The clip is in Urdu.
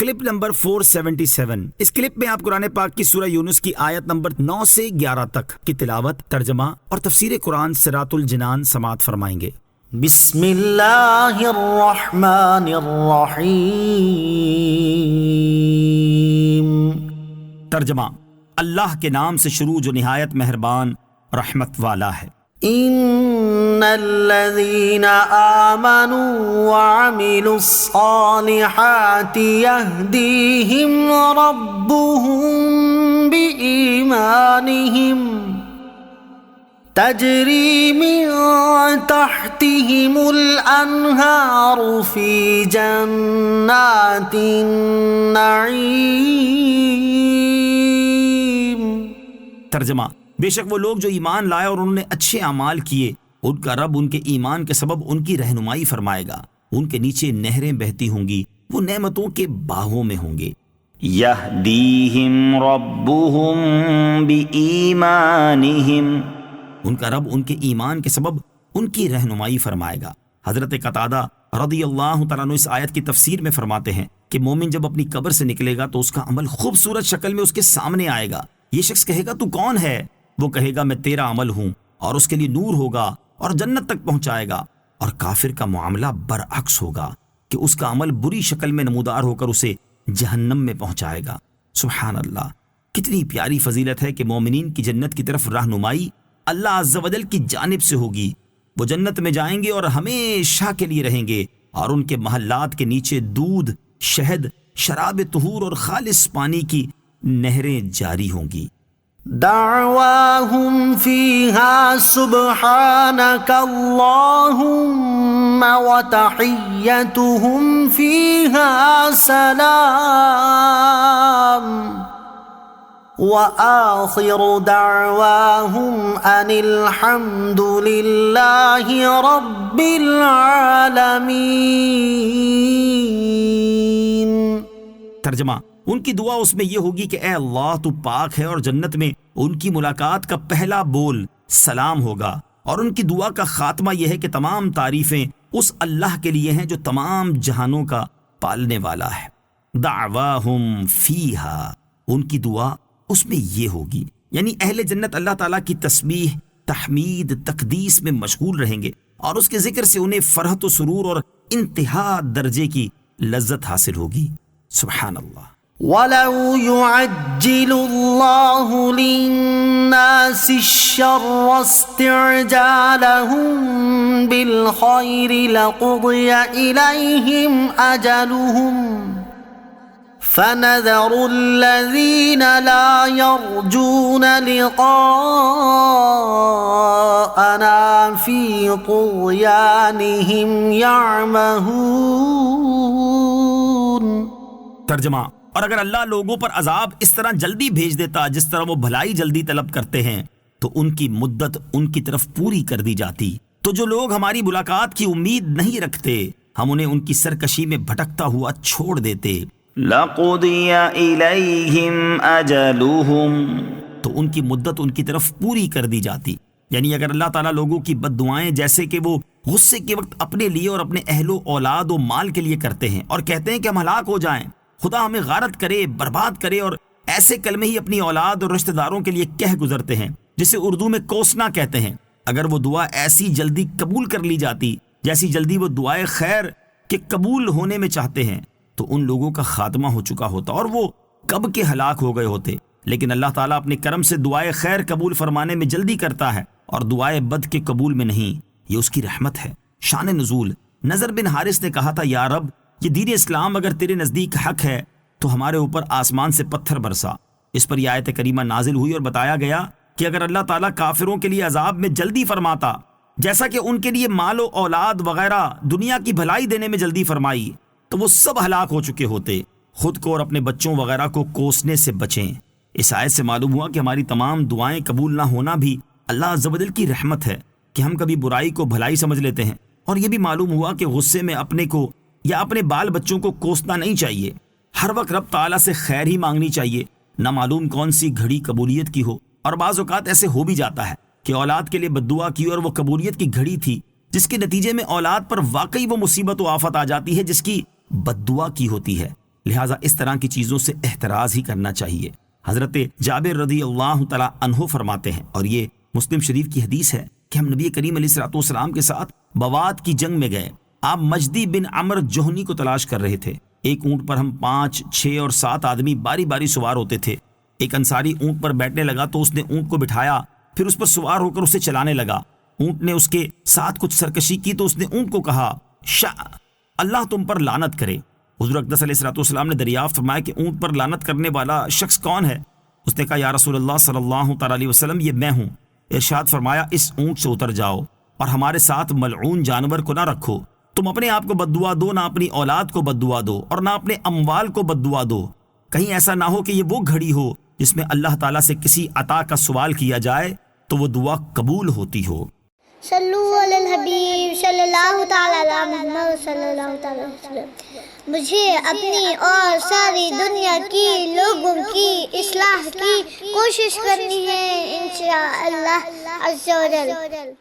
Clip number 477۔ اس کلپ میں آپ قرآن پاک کی سورہ یونس کی آیت نمبر 9 سے 11 تک کی تلاوت، ترجمہ اور تفسیر قرآن صراط الجنان سماعت فرمائیں گے۔ بسم اللہ الرحمن الرحیم۔ ترجمہ، اللہ کے نام سے شروع جو نہایت مہربان رحمت والا ہے۔ ان الذین آمنوا وعملوا الصالحات یہدیہم ربهم بإیمانہم تجری من تحتہم الانہار فی جنات النعیم۔ ترجمہ، بے شک وہ لوگ جو ایمان لائے اور انہوں نے اچھے اعمال کیے، ان کا رب ان کے ایمان کے سبب ان کی رہنمائی فرمائے گا، ان کے نیچے نہریں بہتی ہوں گی، وہ نعمتوں کے باغوں میں ہوں گے۔ یہدیہم ربہم بإیمانہم، ان کا رب ان کے ایمان کے سبب ان کی رہنمائی فرمائے گا۔ حضرت قتادہ رضی اللہ تعالیٰ عنہ اس آیت کی تفسیر میں فرماتے ہیں کہ مومن جب اپنی قبر سے نکلے گا تو اس کا عمل خوبصورت شکل میں اس کے سامنے آئے گا۔ یہ شخص کہے گا تو کون ہے؟ وہ کہے گا میں تیرا عمل ہوں، اور اس کے لیے نور ہوگا اور جنت تک پہنچائے گا۔ اور کافر کا معاملہ برعکس ہوگا کہ اس کا عمل بری شکل میں نمودار ہو کر اسے جہنم میں پہنچائے گا۔ سبحان اللہ، کتنی پیاری فضیلت ہے کہ مومنین کی جنت کی طرف رہنمائی اللہ عز و جل کی جانب سے ہوگی۔ وہ جنت میں جائیں گے اور ہمیشہ کے لیے رہیں گے، اور ان کے محلات کے نیچے دودھ، شہد، شراب طہور اور خالص پانی کی نہریں جاری ہوں گی۔ دعواہم فیہا سبحانک اللہم وتحیتہم فیہا سلام وآخر دعواہم ان الحمد للہ رب العالمین۔ ترجمہ، ان کی دعا اس میں یہ ہوگی کہ اے اللہ تو پاک ہے، اور جنت میں ان کی ملاقات کا پہلا بول سلام ہوگا، اور ان کی دعا کا خاتمہ یہ ہے کہ تمام تعریفیں اس اللہ کے لیے ہیں جو تمام جہانوں کا پالنے والا ہے۔ دعواہم فیہا، ان کی دعا اس میں یہ ہوگی، یعنی اہل جنت اللہ تعالیٰ کی تسبیح، تحمید، تقدیس میں مشغول رہیں گے، اور اس کے ذکر سے انہیں فرحت و سرور اور انتہا درجے کی لذت حاصل ہوگی۔ سبحان اللہ۔ وَلَوْ يُعَجِّلُ اللَّهُ لِلنَّاسِ الشَّرَّ اسْتِعْجَالَهُم بِالْخَيْرِ لَقُضِيَ إِلَيْهِمْ أَجَلُهُمْ فَنَذَرُ الَّذِينَ لَا يَرْجُونَ لِقَاءَنَا فِي طُغْيَانِهِمْ يَعْمَهُونَ۔ ترجمہ، اور اگر اللہ لوگوں پر عذاب اس طرح جلدی بھیج دیتا جس طرح وہ بھلائی جلدی طلب کرتے ہیں، تو ان کی مدت ان کی طرف پوری کر دی جاتی، تو جو لوگ ہماری ملاقات کی امید نہیں رکھتے ہم انہیں ان کی سرکشی میں بھٹکتا ہوا چھوڑ دیتے۔ لَقُضِيَ إِلَيْهِمْ أَجَلُهُمْ، تو ان کی مدت ان کی طرف پوری کر دی جاتی۔ یعنی اگر اللہ تعالیٰ لوگوں کی بد دعائیں جیسے کہ وہ غصے کے وقت اپنے لیے اور اپنے اہل و اولاد و مال کے لیے کرتے ہیں، اور کہتے ہیں کہ ہم ہلاک ہو جائیں، خدا ہمیں غارت کرے، برباد کرے، اور ایسے کلمے ہی اپنی اولاد اور رشتہ داروں کے لیے کہہ گزرتے ہیں جسے اردو میں کوسنا کہتے ہیں، اگر وہ دعا ایسی جلدی قبول کر لی جاتی جیسی جلدی وہ دعائے خیر کے قبول ہونے میں چاہتے ہیں، تو ان لوگوں کا خاتمہ ہو چکا ہوتا اور وہ کب کے ہلاک ہو گئے ہوتے۔ لیکن اللہ تعالیٰ اپنے کرم سے دعائے خیر قبول فرمانے میں جلدی کرتا ہے، اور دعائے بد کے قبول میں نہیں۔ یہ اس کی رحمت ہے۔ شان نزول، نضر بن حارث نے کہا تھا، یا رب، یہ دین اسلام اگر تیرے نزدیک حق ہے تو ہمارے اوپر آسمان سے پتھر برسا۔ اس پر یہ آیت کریمہ نازل ہوئی اور بتایا گیا کہ اگر اللہ تعالیٰ کافروں کے لیے عذاب میں جلدی فرماتا، جیسا کہ ان کے لیے مال و اولاد وغیرہ دنیا کی بھلائی دینے میں جلدی فرمائی، تو وہ سب ہلاک ہو چکے ہوتے۔ خود کو اور اپنے بچوں وغیرہ کو کوسنے سے بچیں۔ اس آیت سے معلوم ہوا کہ ہماری تمام دعائیں قبول نہ ہونا بھی اللہ عز و جل کی رحمت ہے کہ ہم کبھی برائی کو بھلائی سمجھ لیتے ہیں، اور یہ بھی معلوم ہوا کہ غصے میں اپنے کو یا اپنے بال بچوں کو کوسنا نہیں چاہیے، ہر وقت رب تعالیٰ سے خیر ہی مانگنی چاہیے، نہ معلوم کون سی گھڑی قبولیت کی ہو۔ اور بعض اوقات ایسے ہو بھی جاتا ہے کہ اولاد کے لیے بد دعا کی اور وہ قبولیت کی گھڑی تھی، جس کے نتیجے میں اولاد پر واقعی وہ مصیبت و آفت آ جاتی ہے جس کی بد دعا کی ہوتی ہے۔ لہٰذا اس طرح کی چیزوں سے احتراز ہی کرنا چاہیے۔ حضرت جابر رضی اللہ تعالیٰ عنہ فرماتے ہیں، اور یہ مسلم شریف کی حدیث ہے، کہ ہم نبی کریم علیہ الصلوۃ والسلام کے ساتھ بوات کی جنگ میں گئے۔ آپ مجدی بن عمر جوہنی کو تلاش کر رہے تھے۔ ایک اونٹ پر ہم 5، 6 اور 7 آدمی باری باری سوار ہوتے تھے۔ ایک انصاری اونٹ پر بیٹھنے لگا تو اس نے اونٹ کو بٹھایا، پھر اس پر سوار ہو کر اسے چلانے لگا۔ اونٹ نے اس کے ساتھ کچھ سرکشی کی تو اس نے اونٹ کو کہا، اللہ تم پر لعنت کرے۔ حضور اقدس علیہ الصلوۃ والسلام نے دریافت فرمایا کہ اونٹ پر لعنت کرنے والا شخص کون ہے؟ اس نے کہا، یا رسول اللہ صلی اللہ تعالیٰ علیہ وسلم، یہ میں ہوں۔ ارشاد فرمایا، اس اونٹ سے اتر جاؤ اور ہمارے ساتھ ملعون جانور کو نہ رکھو۔ تم اپنے آپ کو بد دعا دو، نہ اپنی اولاد کو بد دعا دو، اور نہ اپنے اموال کو بد دعا دو۔ کہیں ایسا نہ ہو کہ یہ وہ گھڑی ہو جس میں اللہ تعالیٰ سے کسی عطا کا سوال کیا جائے تو وہ دعا قبول ہوتی ہو۔ صلو علی الحبیب صلی اللہ تعالی علی محمد صلی اللہ تعالی علیہ وسلم۔ مجھے اپنی اور ساری دنیا کی لوگوں کی اصلاح کی کوشش کرنی ہے انشاءاللہ عز و جل۔